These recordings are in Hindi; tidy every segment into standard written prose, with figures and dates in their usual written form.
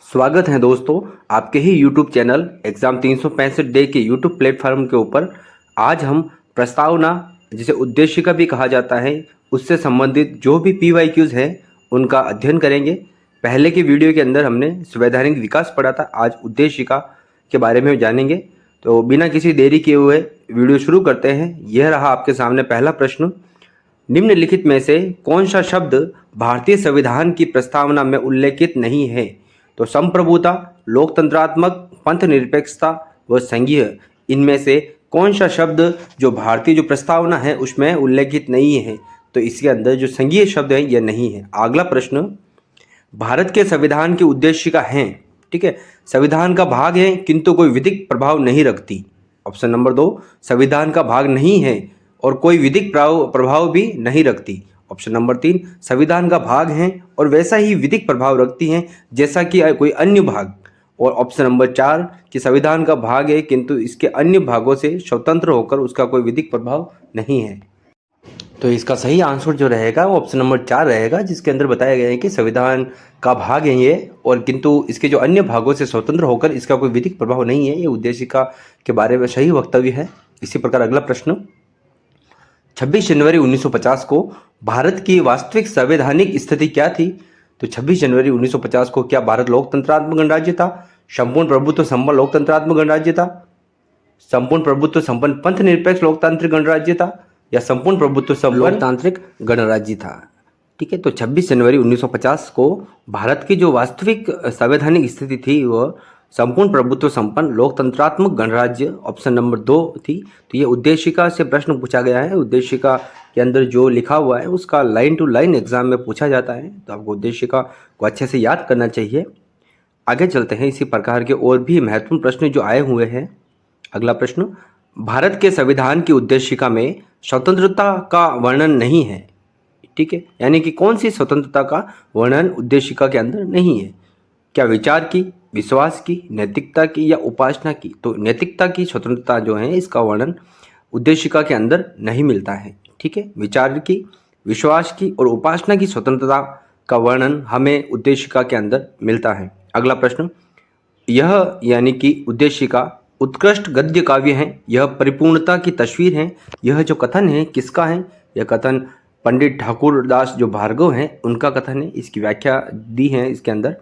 स्वागत है दोस्तों आपके ही YouTube चैनल एग्ज़ाम 365 डे के YouTube प्लेटफॉर्म के ऊपर। आज हम प्रस्तावना, जिसे उद्देशिका भी कहा जाता है, उससे संबंधित जो भी PYQs हैं उनका अध्ययन करेंगे। पहले की वीडियो के अंदर हमने संवैधानिक विकास पढ़ा था, आज उद्देशिका के बारे में जानेंगे। तो बिना किसी देरी किए हुए वीडियो शुरू करते हैं। यह रहा आपके सामने पहला प्रश्न। निम्नलिखित में से कौन सा शब्द भारतीय संविधान की प्रस्तावना में उल्लेखित नहीं है? तो संप्रभुता, लोकतंत्रात्मक, पंथ निरपेक्षता व संघीय, इनमें से कौन सा शब्द जो भारतीय जो प्रस्तावना है उसमें उल्लेखित नहीं है? तो इसके अंदर जो संघीय शब्द है यह नहीं है। अगला प्रश्न, भारत के संविधान की उद्देशिका हैं, ठीक है, संविधान का भाग है किंतु कोई विधिक प्रभाव नहीं रखती। ऑप्शन नंबर 2, संविधान का भाग नहीं है और कोई विधिक प्रभाव भी नहीं रखती। ऑप्शन नंबर 3, संविधान का भाग है और वैसा ही विधिक प्रभाव रखती हैं जैसा कि कोई अन्य भाग। और ऑप्शन नंबर 4 कि संविधान का भाग है किंतु इसके अन्य भागों से स्वतंत्र होकर उसका कोई विधिक प्रभाव नहीं है। तो इसका सही आंसर जो रहेगा वो ऑप्शन नंबर 4 रहेगा, जिसके अंदर बताया गया है कि संविधान का भाग है ये और किंतु इसके जो अन्य भागों से स्वतंत्र होकर इसका कोई विधिक प्रभाव नहीं है। ये उद्देशिका के बारे में सही वक्तव्य है। इसी प्रकार अगला प्रश्न, 26 जनवरी 1950 को भारत की वास्तविक संवैधानिक स्थिति क्या थी? तो 26 जनवरी 1950 को क्या भारत लोकतंत्रात्मक गणराज्य था, संपूर्ण प्रभुत्व संपन्न लोकतंत्रात्मक गणराज्य था, संपूर्ण प्रभुत्व संपन्न पंथ निरपेक्ष लोकतांत्रिक गणराज्य था, या संपूर्ण प्रभुत्व संपन्न लोकतांत्रिक गणराज्य था? ठीक है, तो 26 जनवरी 1950 को भारत की जो वास्तविक संवैधानिक स्थिति थी वह संपूर्ण प्रभुत्व संपन्न लोकतंत्रात्मक गणराज्य, ऑप्शन नंबर 2 थी। तो ये उद्देशिका से प्रश्न पूछा गया है। उद्देशिका के अंदर जो लिखा हुआ है उसका लाइन टू लाइन एग्जाम में पूछा जाता है, तो आपको उद्देशिका को अच्छे से याद करना चाहिए। आगे चलते हैं, इसी प्रकार के और भी महत्वपूर्ण प्रश्न जो आए हुए हैं। अगला प्रश्न, भारत के संविधान की उद्देशिका में स्वतंत्रता का वर्णन नहीं है, ठीक है, यानी कि कौन सी स्वतंत्रता का वर्णन उद्देशिका के अंदर नहीं है? क्या विचार की, विश्वास की, नैतिकता की या उपासना की? तो नैतिकता की स्वतंत्रता जो है इसका वर्णन उद्देशिका के अंदर नहीं मिलता है, ठीक है। विचार की, विश्वास की और उपासना की स्वतंत्रता का वर्णन हमें उद्देशिका के अंदर मिलता है। अगला प्रश्न, यह यानी कि उद्देशिका उत्कृष्ट गद्य काव्य है, यह परिपूर्णता की तस्वीर है। यह जो कथन है किसका है? यह कथन पंडित ठाकुरदास जो भार्गव हैं उनका कथन है। इसकी व्याख्या दी है इसके अंदर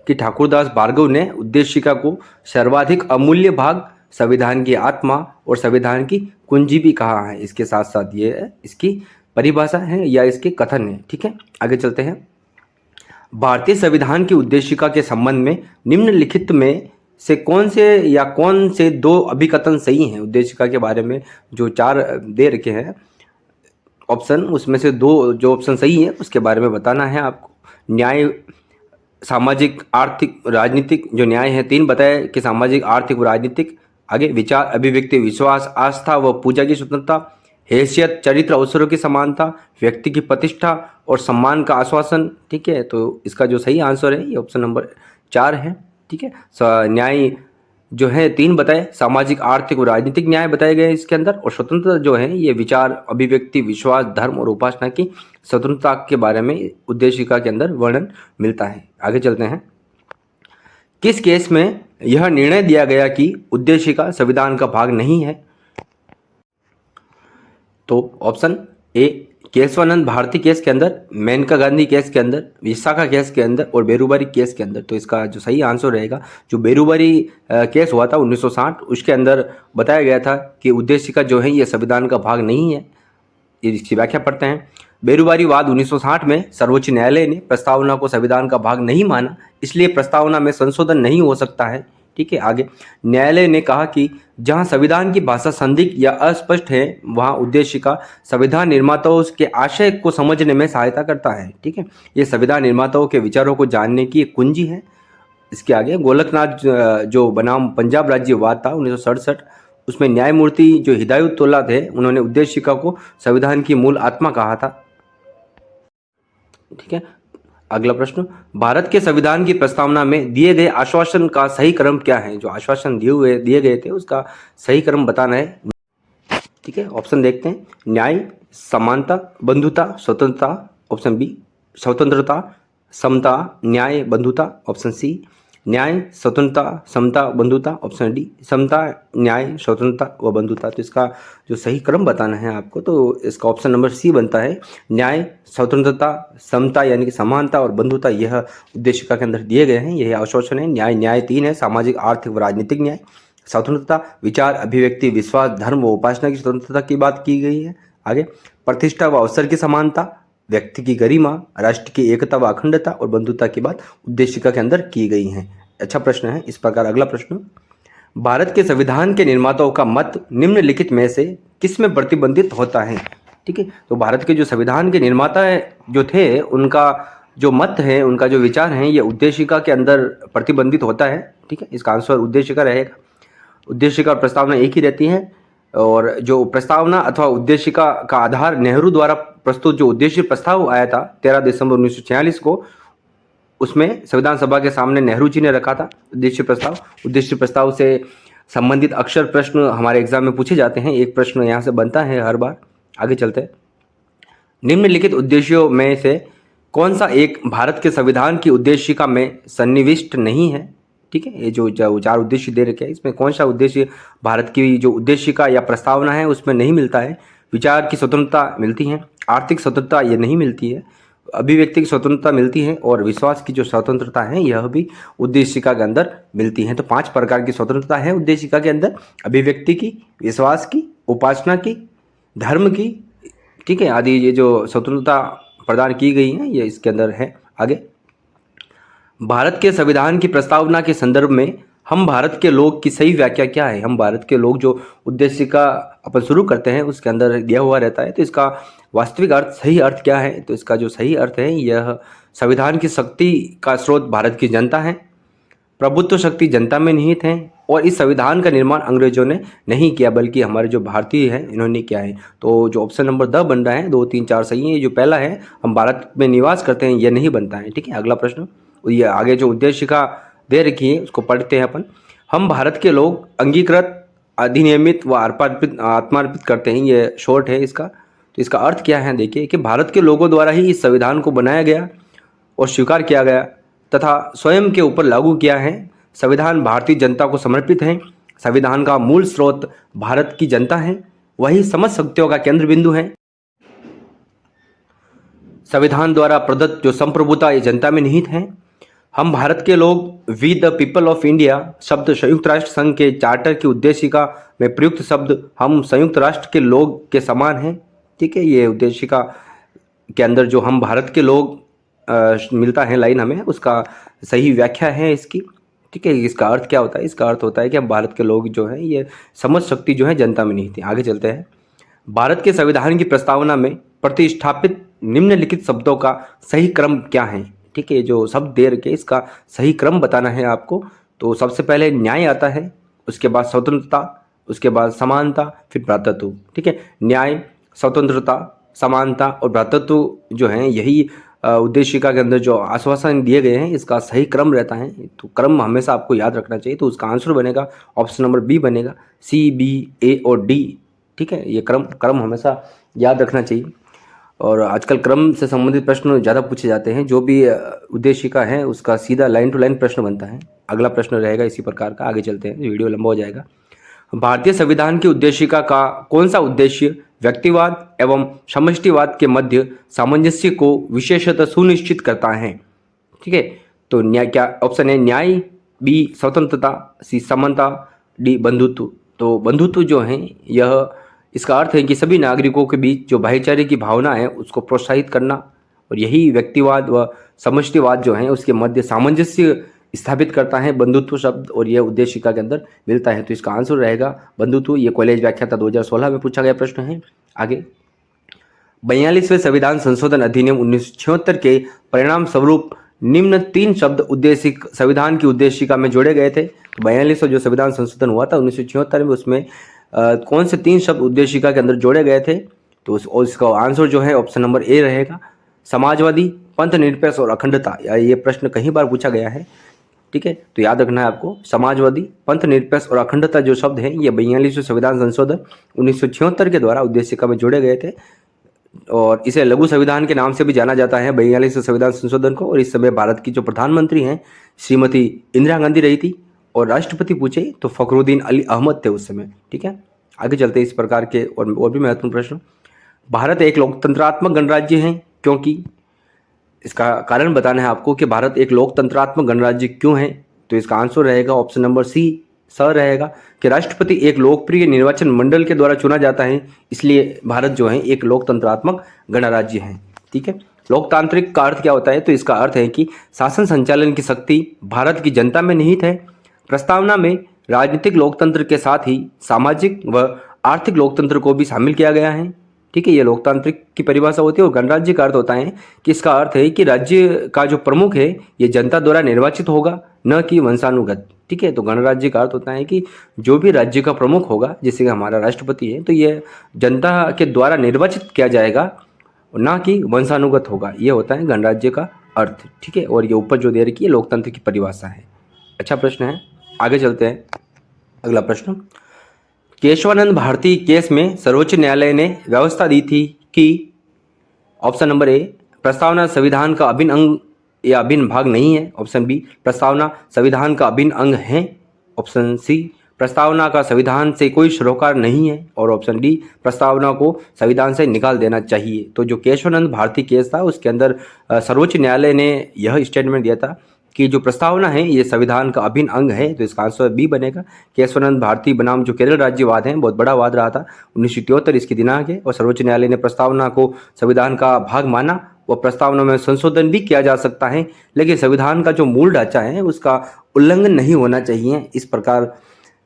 कि ठाकुरदास भार्गव ने उद्देशिका को सर्वाधिक अमूल्य भाग, संविधान की आत्मा और संविधान की कुंजी भी कहा है। इसके साथ साथ ये इसकी परिभाषा है या इसके कथन है, ठीक है। आगे चलते हैं, भारतीय संविधान की उद्देशिका के संबंध में निम्नलिखित में से कौन से 2 अभिकथन सही हैं? उद्देशिका के बारे में जो 4 दे रखे हैं ऑप्शन, उसमें से 2 जो ऑप्शन सही है उसके बारे में बताना है आपको। न्याय, सामाजिक, आर्थिक, राजनीतिक। जो न्याय है 3 बताए कि सामाजिक, आर्थिक व राजनीतिक। आगे विचार, अभिव्यक्ति, विश्वास, आस्था व पूजा की स्वतंत्रता, हैसियत, चरित्र, अवसरों की समानता, व्यक्ति की प्रतिष्ठा और सम्मान का आश्वासन, ठीक है। तो इसका जो सही आंसर है ये ऑप्शन नंबर 4 है, ठीक है। न्याय जो है 3 बताए, सामाजिक, आर्थिक और राजनीतिक न्याय बताए गए इसके अंदर, और स्वतंत्रता जो है ये विचार, अभिव्यक्ति, विश्वास, धर्म और उपासना की स्वतंत्रता के बारे में उद्देशिका के अंदर वर्णन मिलता है। आगे चलते हैं, किस केस में यह निर्णय दिया गया कि उद्देशिका संविधान का भाग नहीं है? तो option A, Kesavananda Bharati case के अंदर, मेनका गांधी केस के अंदर, विशाखा केस के अंदर और बेरूबारी केस के अंदर। तो इसका जो सही आंसर रहेगा, जो बेरूबारी केस हुआ था 1960, उसके अंदर बताया गया था कि उद्देशिका जो है ये संविधान का भाग नहीं है। इसकी व्याख्या पढ़ते हैं, बेरूबारी वाद 1960 में सर्वोच्च न्यायालय ने प्रस्तावना को संविधान का भाग नहीं माना, इसलिए प्रस्तावना में संशोधन नहीं हो सकता है, ठीक है। आगे न्यायालय ने कहा कि जहां संविधान की भाषा संदिग्ध या अस्पष्ट है वहां उद्देशिका संविधान निर्माताओं के आशय को समझने में सहायता करता है, ठीक है। ये संविधान निर्माताओं के विचारों को जानने की एक कुंजी है। इसके आगे गोलकनाथ जो बनाम पंजाब राज्यवाद था 1967, उसमें न्यायमूर्ति जो हिदायतुल्लाह थे उन्होंने उद्देशिका को संविधान की मूल आत्मा कहा था, ठीक है। अगला प्रश्न, भारत के संविधान की प्रस्तावना में दिए गए आश्वासन का सही क्रम क्या है? जो आश्वासन दिए गए थे उसका सही क्रम बताना है, ठीक है। ऑप्शन देखते हैं, न्याय, समानता, बंधुता, स्वतंत्रता। ऑप्शन बी, स्वतंत्रता, समता, न्याय, बंधुता। ऑप्शन सी, न्याय, स्वतंत्रता, समता, बंधुता। ऑप्शन डी समता, न्याय, स्वतंत्रता व बंधुता। तो इसका जो सही क्रम बताना है आपको, तो इसका ऑप्शन नंबर सी बनता है। न्याय, स्वतंत्रता, समता यानी कि समानता और बंधुता यह उद्देशिका के अंदर दिए गए हैं। यही अवशोषण है। न्याय, न्याय 3 है, सामाजिक, आर्थिक व राजनीतिक न्याय। स्वतंत्रता, विचार, अभिव्यक्ति, विश्वास, धर्म व उपासना की स्वतंत्रता की बात की गई है। आगे, प्रतिष्ठा व अवसर की समानता, व्यक्ति की गरिमा, राष्ट्र की एकता व अखंडता और बंधुता की बात उद्देशिका के अंदर की गई है। अच्छा प्रश्न है। इस प्रकार अगला प्रश्न, भारत के संविधान के निर्माताओं का मत निम्नलिखित में से किसमें प्रतिबंधित होता है? ठीक है, तो भारत के जो संविधान के निर्माता जो थे, उनका जो मत है, उनका जो विचार है, ये उद्देशिका के अंदर प्रतिबंधित होता है। ठीक है, इसका आंसर उद्देशिका रहेगा। उद्देशिका और प्रस्तावना एक ही रहती है, और जो प्रस्तावना अथवा उद्देशिका का आधार नेहरू द्वारा प्रस्तुत जो उद्देश्य प्रस्ताव आया था 13 दिसंबर 1946 को, उसमें संविधान सभा के सामने नेहरू जी ने रखा था उद्देश्य प्रस्ताव। उद्देश्य प्रस्ताव से संबंधित अक्सर प्रश्न हमारे एग्जाम में पूछे जाते हैं। एक प्रश्न यहाँ से बनता है हर बार। आगे चलते हैं। निम्नलिखित उद्देश्यों में से कौन सा एक भारत के संविधान की उद्देशिका में सन्निविष्ट नहीं है? ठीक है, ये जो 4 उद्देश्य दे रखे हैं, इसमें कौन सा उद्देश्य भारत की जो उद्देशिका या प्रस्तावना है उसमें नहीं मिलता है? विचार की स्वतंत्रता मिलती है, आर्थिक स्वतंत्रता ये नहीं मिलती है, अभिव्यक्ति की स्वतंत्रता मिलती है, और विश्वास की जो स्वतंत्रता है यह भी उद्देशिका के अंदर मिलती है। तो 5 प्रकार की स्वतंत्रता है उद्देशिका के अंदर, अभिव्यक्ति की, विश्वास की, उपासना की, धर्म की, ठीक है, आदि ये जो स्वतंत्रता प्रदान की गई है ये इसके अंदर है। आगे, भारत के संविधान की प्रस्तावना के संदर्भ में हम भारत के लोग की सही व्याख्या क्या है? हम भारत के लोग जो उद्देश्य का अपन शुरू करते हैं उसके अंदर दिया हुआ रहता है, तो इसका वास्तविक अर्थ, सही अर्थ क्या है? तो इसका जो सही अर्थ है, यह संविधान की शक्ति का स्रोत भारत की जनता है, प्रभुत्व शक्ति जनता में निहित है, और इस संविधान का निर्माण अंग्रेजों ने नहीं किया बल्कि हमारे जो भारतीय हैं इन्होंने किया है। तो जो ऑप्शन नंबर द बन रहा है, 2, 3, 4 सही है। जो पहला है, हम भारत में निवास करते हैं, यह नहीं बनता है। ठीक है, अगला प्रश्न, ये आगे जो उद्देशिका दे रखी है उसको पढ़ते हैं अपन। हम भारत के लोग अंगीकृत, अधिनियमित व आत्मार्पित करते हैं, ये शॉर्ट है इसका। तो इसका अर्थ क्या है? देखिए कि भारत के लोगों द्वारा ही इस संविधान को बनाया गया और स्वीकार किया गया तथा स्वयं के ऊपर लागू किया है। संविधान भारतीय जनता को समर्पित है। संविधान का मूल स्रोत भारत की जनता है, वही समस्त शक्तियों का केंद्र बिंदु है। संविधान द्वारा प्रदत्त जो संप्रभुता ये जनता में निहित है। हम भारत के लोग, we the people of India शब्द संयुक्त राष्ट्र संघ के चार्टर की उद्देशिका में प्रयुक्त शब्द हम संयुक्त राष्ट्र के लोग के समान हैं। ठीक है, ये उद्देशिका के अंदर जो हम भारत के लोग मिलता है लाइन हमें, उसका सही व्याख्या है इसकी। ठीक है, इसका अर्थ क्या होता है? इसका अर्थ होता है कि हम भारत के लोग जो हैं ये समस्त शक्ति जो है जनता में निहित है। आगे चलते हैं। भारत के संविधान की प्रस्तावना में प्रतिष्ठापित निम्नलिखित शब्दों का सही क्रम क्या है? ठीक है, जो शब्द दे रखे इसका सही क्रम बताना है आपको। तो सबसे पहले न्याय आता है, उसके बाद स्वतंत्रता, उसके बाद समानता, फिर भ्रातृत्व। ठीक है, न्याय, स्वतंत्रता, समानता और भ्रातृत्व जो है, यही उद्देशिका के अंदर जो आश्वासन दिए गए हैं इसका सही क्रम रहता है। तो क्रम हमेशा आपको याद रखना चाहिए। तो उसका आंसर बनेगा ऑप्शन नंबर बी बनेगा, सी, बी, ए और डी। ठीक है, ये क्रम हमेशा याद रखना चाहिए। और आजकल क्रम से संबंधित प्रश्न ज़्यादा पूछे जाते हैं। जो भी उद्देशिका है उसका सीधा लाइन टू लाइन प्रश्न बनता है। अगला प्रश्न रहेगा इसी प्रकार का। आगे चलते हैं, वीडियो लंबा हो जाएगा। भारतीय संविधान की उद्देशिका का कौन सा उद्देश्य व्यक्तिवाद एवं समष्टिवाद के मध्य सामंजस्य को विशेषतः सुनिश्चित करता है? ठीक है, तो न्याय क्या ऑप्शन है? न्याय, बी स्वतंत्रता, सी समानता, डी बंधुत्व। तो बंधुत्व जो है यह, इसका अर्थ है कि सभी नागरिकों के बीच जो भाईचारे की भावना है उसको प्रोत्साहित करना, और यही व्यक्तिवाद व समष्टिवाद जो है उसके मध्य सामंजस्य स्थापित करता है बंधुत्व शब्द, और यह उद्देशिका के अंदर मिलता है। तो इसका आंसर रहेगा बंधुत्व। ये कॉलेज व्याख्याता 2016 में पूछा गया प्रश्न है। आगे, 42वें संविधान संशोधन अधिनियम 1976 के परिणाम स्वरूप निम्न 3 शब्द उद्देशिक संविधान की उद्देशिका में जोड़े गए थे। 42वां जो संविधान संशोधन हुआ था 1976 में, उसमें कौन से 3 शब्द उद्देशिका के अंदर जोड़े गए थे? तो इसका आंसर जो है ऑप्शन नंबर ए रहेगा, समाजवादी, पंथ निरपेक्ष और अखंडता। ये प्रश्न कई बार पूछा गया है। ठीक है, तो याद रखना है आपको, समाजवादी, पंथ निरपेक्ष और अखंडता जो शब्द हैं ये 42वें संविधान संशोधन 1976 के द्वारा उद्देशिका में जोड़े गए थे। और इसे लघु संविधान के नाम से भी जाना जाता है 42वें संविधान संशोधन को। और इस समय भारत की जो प्रधानमंत्री हैं श्रीमती इंदिरा गांधी रही थी, और राष्ट्रपति पूछे तो फखरुद्दीन अली अहमद थे उस समय। ठीक है, आगे चलते हैं इस प्रकार के और भी महत्वपूर्ण प्रश्न। भारत एक लोकतंत्रात्मक गणराज्य है क्योंकि, इसका कारण बताना है आपको कि भारत एक लोकतंत्रात्मक गणराज्य क्यों है। तो इसका आंसर रहेगा ऑप्शन नंबर सी स रहेगा कि राष्ट्रपति एक लोकप्रिय निर्वाचन मंडल के द्वारा चुना जाता है, इसलिए भारत जो है एक लोकतंत्रात्मक गणराज्य है। ठीक है, लोकतांत्रिक का अर्थ क्या होता है, तो इसका अर्थ है कि शासन संचालन की शक्ति भारत की जनता में निहित है। प्रस्तावना में राजनीतिक लोकतंत्र के साथ ही सामाजिक व आर्थिक लोकतंत्र को भी शामिल किया गया है। ठीक है, ये लोकतांत्रिक की परिभाषा होती है। और गणराज्य का अर्थ होता है कि इसका अर्थ है कि राज्य का जो प्रमुख है ये जनता द्वारा निर्वाचित होगा, न कि वंशानुगत। ठीक है, तो गणराज्य का अर्थ होता है कि जो भी राज्य का प्रमुख होगा, जैसे कि हमारा राष्ट्रपति है, तो ये जनता के द्वारा निर्वाचित किया जाएगा, ना कि वंशानुगत होगा। ये होता है गणराज्य का अर्थ। ठीक है, और ये ऊपर जो दे रखी है लोकतंत्र की परिभाषा है। अच्छा प्रश्न है, आगे चलते हैं। अगला प्रश्न, केशवानंद भारती केस में सर्वोच्च न्यायालय ने व्यवस्था दी थी कि ऑप्शन नंबर ए, प्रस्तावना संविधान का अभिन्न अंग या अभिन्न भाग नहीं है। ऑप्शन बी, प्रस्तावना संविधान का अभिन्न अंग है। ऑप्शन सी, प्रस्तावना का संविधान से कोई सरोकार नहीं है। और ऑप्शन डी, प्रस्तावना को संविधान से निकाल देना चाहिए। तो जो केशवानंद भारती केस था उसके अंदर सर्वोच्च न्यायालय ने यह स्टेटमेंट दिया था कि जो प्रस्तावना है ये संविधान का अभिन्न अंग है। तो इसका आंसर बी बनेगा। केशवानंद भारती बनाम जो केरल राज्यवाद है, बहुत बड़ा वाद रहा था, 1973 इसकी दिनांक है। और सर्वोच्च न्यायालय ने प्रस्तावना को संविधान का भाग माना। वो प्रस्तावना में संशोधन भी किया जा सकता है, लेकिन संविधान का जो मूल ढांचा है उसका उल्लंघन नहीं होना चाहिए। इस प्रकार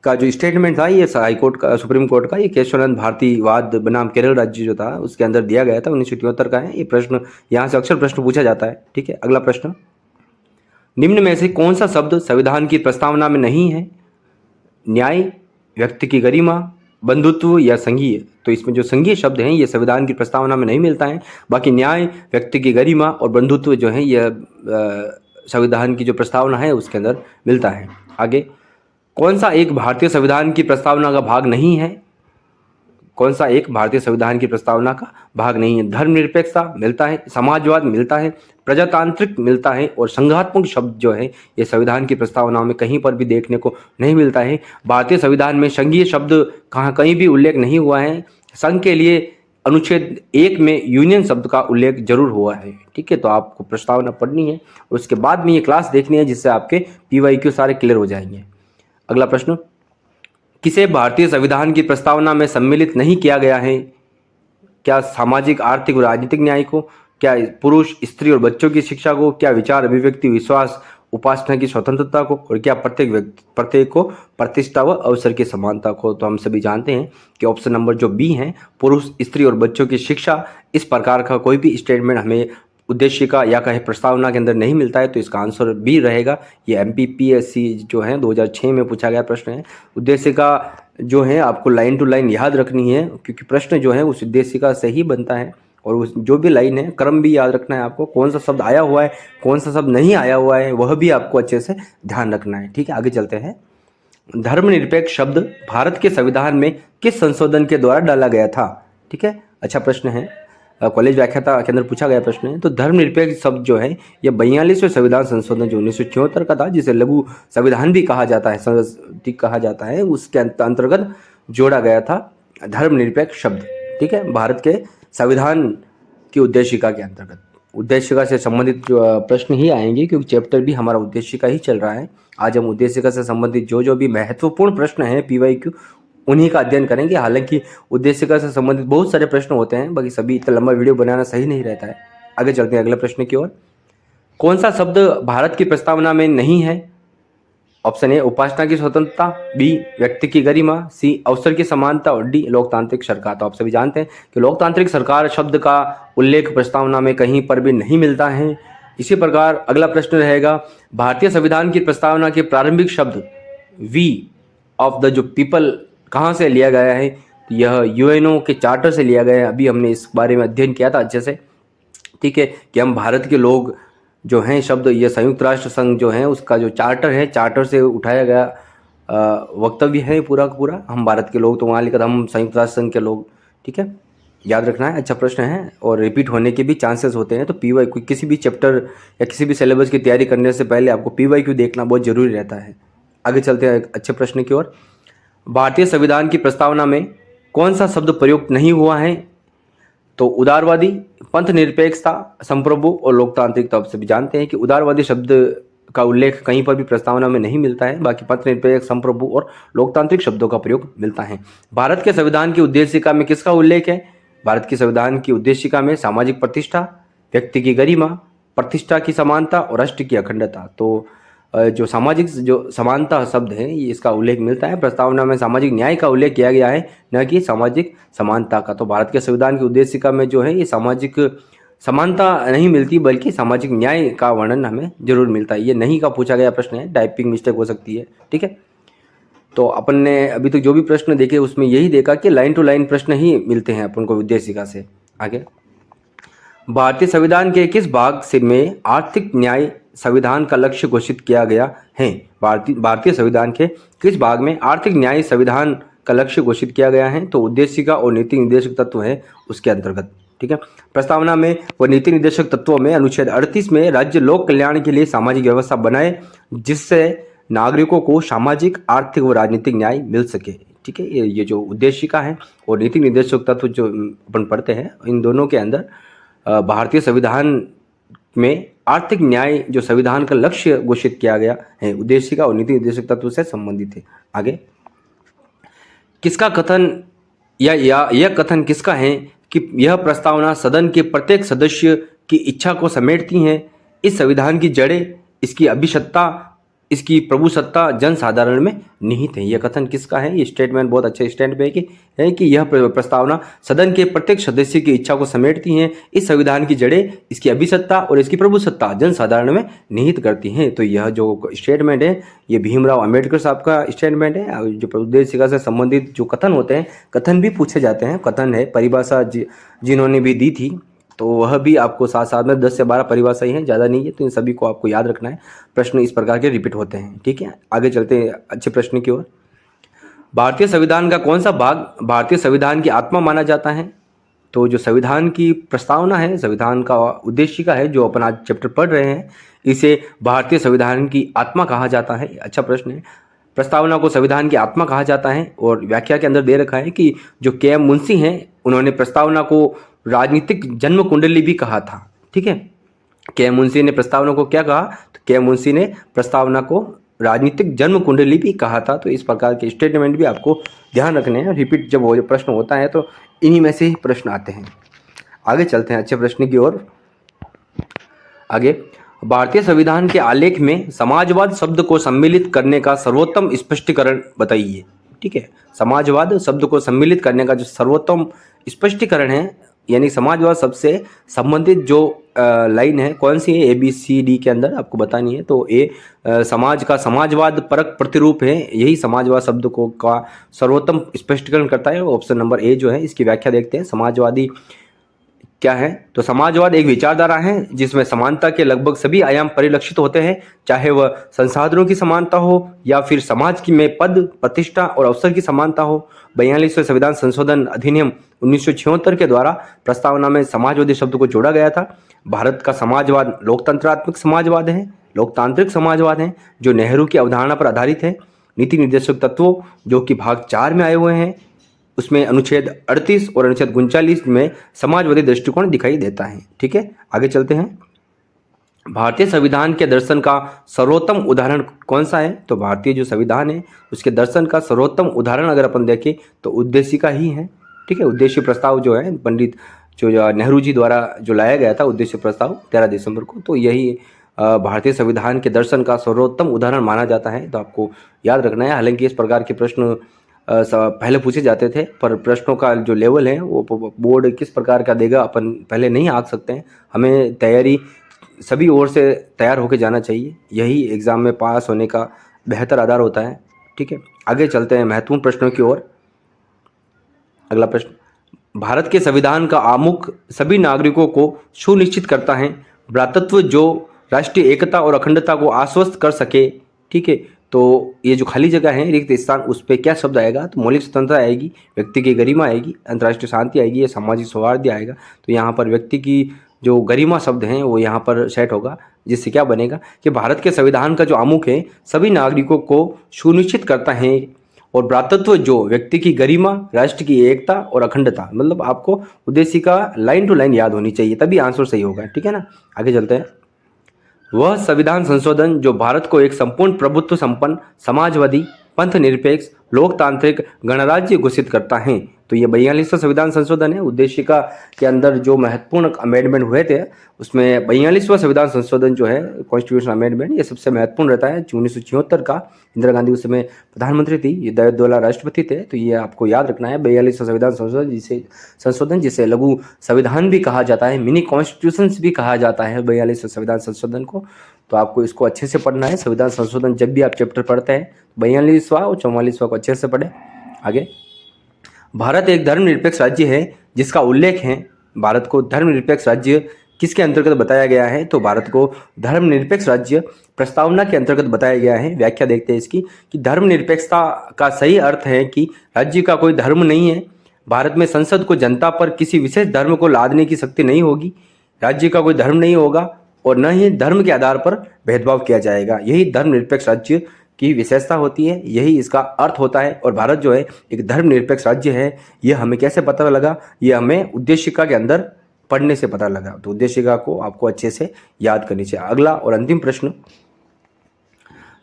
का जो स्टेटमेंट था ये हाईकोर्ट का, सुप्रीम कोर्ट का, ये केशवानंद भारती वाद बनाम केरल राज्य जो था उसके अंदर दिया गया था, 1973 का है। ये प्रश्न यहाँ से अक्सर प्रश्न पूछा जाता है। ठीक है, अगला प्रश्न, निम्न में से कौन सा शब्द संविधान की प्रस्तावना में नहीं है? न्याय, व्यक्ति की गरिमा, बंधुत्व या संघीय। तो इसमें जो संघीय शब्द हैं ये संविधान की प्रस्तावना में नहीं मिलता है। बाकी न्याय, व्यक्ति की गरिमा और बंधुत्व जो है यह संविधान की जो प्रस्तावना है उसके अंदर मिलता है। आगे, कौन सा एक भारतीय संविधान की प्रस्तावना का भाग नहीं है? कौन सा एक भारतीय संविधान की प्रस्तावना का भाग नहीं है? धर्मनिरपेक्षता मिलता है, समाजवाद मिलता है, प्रजातांत्रिक मिलता है, और संघात्मक शब्द जो है ये संविधान की प्रस्तावना में कहीं पर भी देखने को नहीं मिलता है। भारतीय संविधान में संघीय शब्द कहीं भी उल्लेख नहीं हुआ है। संघ के लिए अनुच्छेद 1 में यूनियन शब्द का उल्लेख जरूर हुआ है। ठीक है, तो आपको प्रस्तावना पढ़नी है और उसके बाद में ये क्लास देखनी है, जिससे आपके PYQ सारे क्लियर हो जाएंगे। अगला प्रश्न, किसे भारतीय संविधान की प्रस्तावना में सम्मिलित नहीं किया गया है? क्या सामाजिक, आर्थिक और राजनीतिक न्याय को, क्या पुरुष, स्त्री और बच्चों की शिक्षा को, क्या विचार, अभिव्यक्ति, विश्वास, उपासना की स्वतंत्रता को, और क्या प्रत्येक को प्रतिष्ठा व अवसर की समानता को? तो हम सभी जानते हैं कि ऑप्शन नंबर जो बी है, पुरुष, स्त्री और बच्चों की शिक्षा, इस प्रकार का कोई भी स्टेटमेंट हमें उद्देशिका या कहे प्रस्तावना के अंदर नहीं मिलता है। तो इसका आंसर बी रहेगा। ये MPPSC जो है 2006 में पूछा गया प्रश्न है। उद्देशिका जो है आपको लाइन टू लाइन याद रखनी है, क्योंकि प्रश्न जो है उस उद्देशिका से ही बनता है। और उस जो भी लाइन है, क्रम भी याद रखना है आपको, कौन सा शब्द आया हुआ है, कौन सा शब्द नहीं आया हुआ है, वह भी आपको अच्छे से ध्यान रखना है। ठीक है, आगे चलते हैं। धर्मनिरपेक्ष शब्द भारत के संविधान में किस संशोधन के द्वारा डाला गया था? ठीक है, अच्छा प्रश्न है, कॉलेज व्याख्याता के अंदर पूछा गया प्रश्न है। तो धर्मनिरपेक्ष शब्द जो है ये 42वें संविधान संशोधन जो 1974 का था, जिसे लघु संविधान भी कहा जाता है, उसके अंतर्गत जोड़ा गया था धर्मनिरपेक्ष शब्द। ठीक है, भारत के संविधान की उद्देशिका के अंतर्गत। उद्देशिका से संबंधित जो प्रश्न ही आएंगे, क्योंकि चैप्टर भी हमारा उद्देशिका ही चल रहा है। आज हम उद्देशिका से संबंधित जो भी महत्वपूर्ण प्रश्न है PYQ, उन्हीं का अध्ययन करेंगे। हालांकि उद्देशिका से संबंधित बहुत सारे प्रश्न होते हैं, बाकी सभी इतना लंबा वीडियो बनाना सही नहीं रहता है। आगे चलते हैं अगले प्रश्न की ओर। कौन सा शब्द भारत की प्रस्तावना में नहीं है? ऑप्शन ए, उपासना की स्वतंत्रता, बी, व्यक्ति की गरिमा, सी, अवसर की समानता, और डी, लोकतांत्रिक सरकार। तो आप सभी जानते हैं कि लोकतांत्रिक सरकार शब्द का उल्लेख प्रस्तावना में कहीं पर भी नहीं मिलता है। इसी प्रकार अगला प्रश्न रहेगा, भारतीय संविधान की प्रस्तावना के प्रारंभिक शब्द वी ऑफ द जो पीपल कहाँ से लिया गया है? यह UNO के चार्टर से लिया गया है। अभी हमने इस बारे में अध्ययन किया था अच्छे से। ठीक है, कि हम भारत के लोग जो हैं शब्द, ये संयुक्त राष्ट्र संघ जो है उसका जो चार्टर है, चार्टर से उठाया गया वक्तव्य है पूरा का पूरा। हम भारत के लोग, तो वहाँ लिखा था हम संयुक्त राष्ट्र संघ के लोग। ठीक है, याद रखना है, अच्छा प्रश्न है और रिपीट होने के भी चांसेस होते हैं। तो पीवाई क्यू किसी भी चैप्टर या किसी भी सिलेबस की तैयारी करने से पहले आपको पीवाई क्यू देखना बहुत जरूरी रहता है। आगे चलते हैं एक अच्छे प्रश्न की ओर। भारतीय संविधान की प्रस्तावना में कौन सा शब्द प्रयुक्त नहीं हुआ है? तो उदारवादी, पंथ निरपेक्षता, संप्रभु और लोकतांत्रिक। तो आप सभी जानते हैं कि उदारवादी शब्द का उल्लेख कहीं पर भी प्रस्तावना में नहीं मिलता है, बाकी पंथ निरपेक्ष, संप्रभु और लोकतांत्रिक शब्दों का प्रयोग मिलता है। भारत के संविधान की उद्देशिका में किसका उल्लेख है? भारत की संविधान की उद्देशिका में सामाजिक प्रतिष्ठा, व्यक्ति की गरिमा, प्रतिष्ठा की समानता और राष्ट्र की अखंडता। तो जो सामाजिक जो समानता शब्द है ये इसका उल्लेख मिलता है। प्रस्तावना में सामाजिक न्याय का उल्लेख किया गया है, न कि सामाजिक समानता का। तो भारत के संविधान की उद्देशिका में जो है ये सामाजिक समानता नहीं मिलती, बल्कि सामाजिक न्याय का वर्णन हमें जरूर मिलता है। ये नहीं का पूछा गया प्रश्न है, टाइपिंग मिस्टेक हो सकती है, ठीक है। तो अपन ने अभी तक जो भी प्रश्न देखे उसमें यही देखा कि लाइन टू लाइन प्रश्न ही मिलते हैं अपन को उद्देशिका से। आगे, भारतीय संविधान के किस भाग से में आर्थिक न्याय संविधान का लक्ष्य घोषित किया गया है? भारतीय संविधान के किस भाग में आर्थिक न्याय संविधान का लक्ष्य घोषित किया गया है? तो उद्देशिका और नीति निर्देशक तत्व है उसके अंतर्गत, ठीक है। प्रस्तावना में व नीति निर्देशक तत्वों में अनुच्छेद 38 में राज्य लोक कल्याण के लिए सामाजिक व्यवस्था बनाए जिससे नागरिकों को सामाजिक, आर्थिक व राजनीतिक न्याय मिल सके, ठीक है। ये जो उद्देशिका है और नीति निर्देशक तत्व जो अपन पढ़ते हैं, इन दोनों के अंदर भारतीय संविधान में आर्थिक न्याय जो संविधान का लक्ष्य घोषित किया गया है, उद्देशिका और नीति निर्देशक तत्व से संबंधित है। आगे, किसका कथन या यह कथन किसका है कि यह प्रस्तावना सदन के प्रत्येक सदस्य की इच्छा को समेटती है? इस संविधान की जड़ें, इसकी अभिसत्ता, इसकी प्रभुसत्ता जन साधारण में निहित है। यह कथन किसका है? ये स्टेटमेंट बहुत अच्छे स्टेटमेंट है कि यह प्रस्तावना सदन के प्रत्येक सदस्य की इच्छा को समेटती है। इस संविधान की जड़ें, इसकी अभिसत्ता और इसकी प्रभुसत्ता जन साधारण में निहित करती हैं। तो यह जो स्टेटमेंट है ये भीमराव अंबेडकर साहब का स्टेटमेंट है। जो उद्देशिका से संबंधित जो कथन होते हैं, कथन भी पूछे जाते हैं, कथन है परिभाषा जिन्होंने भी दी थी, तो वह भी आपको साथ साथ में 10 से 12 परिभाषाएं हैं, ज़्यादा नहीं है, तो इन सभी को आपको याद रखना है। प्रश्न इस प्रकार के रिपीट होते हैं, ठीक है। आगे चलते हैं अच्छे प्रश्न की ओर। भारतीय संविधान का कौन सा भाग भारतीय संविधान की आत्मा माना जाता है? तो जो संविधान की प्रस्तावना है, संविधान का उद्देशिका है, जो अपन आज चैप्टर पढ़ रहे हैं, इसे भारतीय संविधान की आत्मा कहा जाता है। अच्छा प्रश्न है। प्रस्तावना को संविधान की आत्मा कहा जाता है और व्याख्या के अंदर दे रखा है कि जो के.एम. मुंशी हैं उन्होंने प्रस्तावना को राजनीतिक जन्म कुंडली भी कहा था, ठीक है। के.एम. मुंशी ने प्रस्तावना को क्या कहा? तो के.एम. मुंशी ने प्रस्तावना को राजनीतिक जन्म कुंडली भी कहा था। तो इस प्रकार के स्टेटमेंट भी आपको ध्यान रखने हैं। रिपीट जब वो प्रश्न होता है तो इन्हीं में से ही प्रश्न आते हैं। आगे चलते हैं अच्छे प्रश्न की ओर। आगे, भारतीय संविधान के आलेख में समाजवाद शब्द को सम्मिलित करने का सर्वोत्तम स्पष्टीकरण बताइए, ठीक है। समाजवाद शब्द को सम्मिलित करने का जो सर्वोत्तम स्पष्टीकरण है, यानी समाजवाद शब्द से संबंधित जो लाइन है कौन सी है? ABCD के अंदर आपको बतानी है। तो ए समाज का समाजवाद परक प्रतिरूप है, यही समाजवाद शब्द को का सर्वोत्तम स्पष्टीकरण करता है। ऑप्शन नंबर ए जो है इसकी व्याख्या देखते हैं। समाजवादी क्या है? तो समाजवाद एक विचारधारा है जिसमें समानता के लगभग सभी आयाम परिलक्षित होते हैं, चाहे वह संसाधनों की समानता हो या फिर समाज की में पद, प्रतिष्ठा और अवसर की समानता हो। 42वें संविधान संशोधन अधिनियम 1976 के द्वारा प्रस्तावना में समाजवादी शब्द को जोड़ा गया था। भारत का समाजवाद लोकतंत्रात्मक समाजवाद है, लोकतांत्रिक समाजवाद है, जो नेहरू की अवधारणा पर आधारित है। नीति निर्देशक तत्वों जो कि भाग 4 में आए हुए हैं, उसमें अनुच्छेद 38 और अनुच्छेद 39 में समाजवादी दृष्टिकोण दिखाई देता है, ठीक है। आगे चलते हैं। भारतीय संविधान के दर्शन का सर्वोत्तम उदाहरण कौन सा है? तो भारतीय जो संविधान है उसके दर्शन का सर्वोत्तम उदाहरण अगर अपन देखें तो उद्देशिका ही है, ठीक है। उद्देश्य प्रस्ताव जो है पंडित जो नेहरू जी द्वारा जो लाया गया था, उद्देश्य प्रस्ताव 13 दिसंबर को, तो यही भारतीय संविधान के दर्शन का सर्वोत्तम उदाहरण माना जाता है। तो आपको याद रखना है। हालांकि इस प्रकार के प्रश्न पहले पूछे जाते थे, पर प्रश्नों का जो लेवल है वो बोर्ड किस प्रकार का देगा अपन पहले नहीं आंक सकते हैं। हमें तैयारी सभी ओर से तैयार होकर जाना चाहिए, यही एग्ज़ाम में पास होने का बेहतर आधार होता है, ठीक है। आगे चलते हैं महत्वपूर्ण प्रश्नों की ओर। अगला प्रश्न, भारत के संविधान का आमुख सभी नागरिकों को सुनिश्चित करता है भ्रातृत्व जो राष्ट्रीय एकता और अखंडता को आश्वस्त कर सके, ठीक है। तो ये जो खाली जगह है रिक्त स्थान, उस पर क्या शब्द आएगा? तो मौलिक स्वतंत्रता आएगी, व्यक्ति की गरिमा आएगी, अंतर्राष्ट्रीय शांति आएगी, या सामाजिक सौहार्द आएगा। तो यहाँ पर व्यक्ति की जो गरिमा शब्द हैं वो यहाँ पर सेट होगा, जिससे क्या बनेगा कि भारत के संविधान का जो आमुख है सभी नागरिकों को सुनिश्चित करता है, और भ्रातृत्व जो व्यक्ति की गरिमा, राष्ट्र की एकता और अखंडता। मतलब आपको उद्देश्य का लाइन टू लाइन याद होनी चाहिए, तभी आंसर सही होगा। ठीक है ना, आगे चलते हैं। वह संविधान संशोधन जो भारत को एक संपूर्ण प्रभुत्व संपन्न, समाजवादी, पंथ निरपेक्ष, लोकतांत्रिक गणराज्य घोषित करता है। तो ये 42वां संविधान संशोधन है। उद्देशिका के अंदर जो महत्वपूर्ण अमेंडमेंट हुए थे उसमें 42वां संविधान संशोधन जो है, कॉन्स्टिट्यूशन अमेंडमेंट, ये सबसे महत्वपूर्ण रहता है। 1976 का, इंदिरा गांधी उस समय प्रधानमंत्री थी, ये जवाहरलाल राष्ट्रपति थे। तो ये आपको याद रखना है, 42वां संविधान संशोधन जिसे लघु संविधान भी कहा जाता है, मिनी कॉन्स्टिट्यूशन भी कहा जाता है 42वां संविधान संशोधन को। तो आपको इसको अच्छे से पढ़ना है। संविधान संशोधन जब भी आप चैप्टर पढ़ते हैं 42वां और 44वां को अच्छे से पढ़े। आगे, भारत एक धर्मनिरपेक्ष राज्य है जिसका उल्लेख है। भारत को धर्मनिरपेक्ष राज्य किसके अंतर्गत बताया गया है? तो भारत को धर्मनिरपेक्ष राज्य प्रस्तावना के अंतर्गत बताया गया है। व्याख्या देखते हैं इसकी कि धर्मनिरपेक्षता का सही अर्थ है कि राज्य का कोई धर्म नहीं है। भारत में संसद को जनता पर किसी विशेष धर्म को लादने की शक्ति नहीं होगी। राज्य का कोई धर्म नहीं होगा और न ही धर्म के आधार पर भेदभाव किया जाएगा। यही धर्मनिरपेक्ष राज्य की विशेषता होती है, यही इसका अर्थ होता है। और भारत जो है एक धर्मनिरपेक्ष राज्य है। यह हमें कैसे पता लगा? यह हमें उद्देशिका के अंदर पढ़ने से पता लगा। तो उद्देशिका को आपको अच्छे से याद करनी चाहिए। अगला और अंतिम प्रश्न,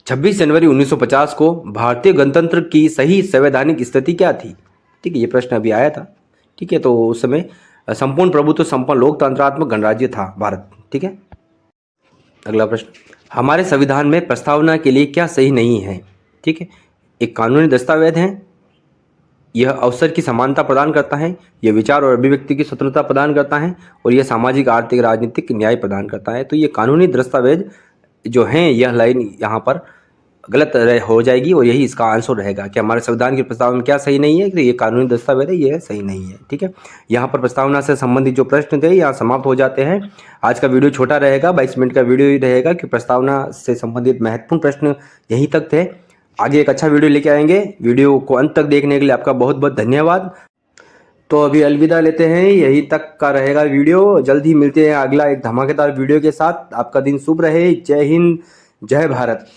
26 जनवरी 1950 को भारतीय गणतंत्र की सही संवैधानिक स्थिति क्या थी? ठीक है, ये प्रश्न अभी आया था। ठीक है, तो उस समय संपूर्ण प्रभुत्व संपन्न लोकतंत्रात्मक गणराज्य था भारत। ठीक है, अगला प्रश्न, हमारे संविधान में प्रस्तावना के लिए क्या सही नहीं है? ठीक है, एक कानूनी दस्तावेज है, यह अवसर की समानता प्रदान करता है, यह विचार और अभिव्यक्ति की स्वतंत्रता प्रदान करता है, और यह सामाजिक, आर्थिक, राजनीतिक न्याय प्रदान करता है। तो ये कानूनी दस्तावेज जो हैं, यह लाइन यहाँ पर गलत हो जाएगी और यही इसका आंसर रहेगा कि हमारे संविधान की प्रस्तावना में क्या सही नहीं है, कि ये कानूनी दस्तावेज है, ये सही नहीं है। ठीक है, यहाँ पर प्रस्तावना से संबंधित जो प्रश्न थे यहाँ समाप्त हो जाते हैं। आज का वीडियो छोटा रहेगा, 22 मिनट का वीडियो ही रहेगा, कि प्रस्तावना से संबंधित महत्वपूर्ण प्रश्न यहीं तक थे। आगे एक अच्छा वीडियो लेके आएंगे। वीडियो को अंत तक देखने के लिए आपका बहुत बहुत धन्यवाद। तो अभी अलविदा लेते हैं, यहीं तक का रहेगा वीडियो। जल्द ही मिलते हैं अगला एक धमाकेदार वीडियो के साथ। आपका दिन शुभ रहे। जय हिंद, जय भारत।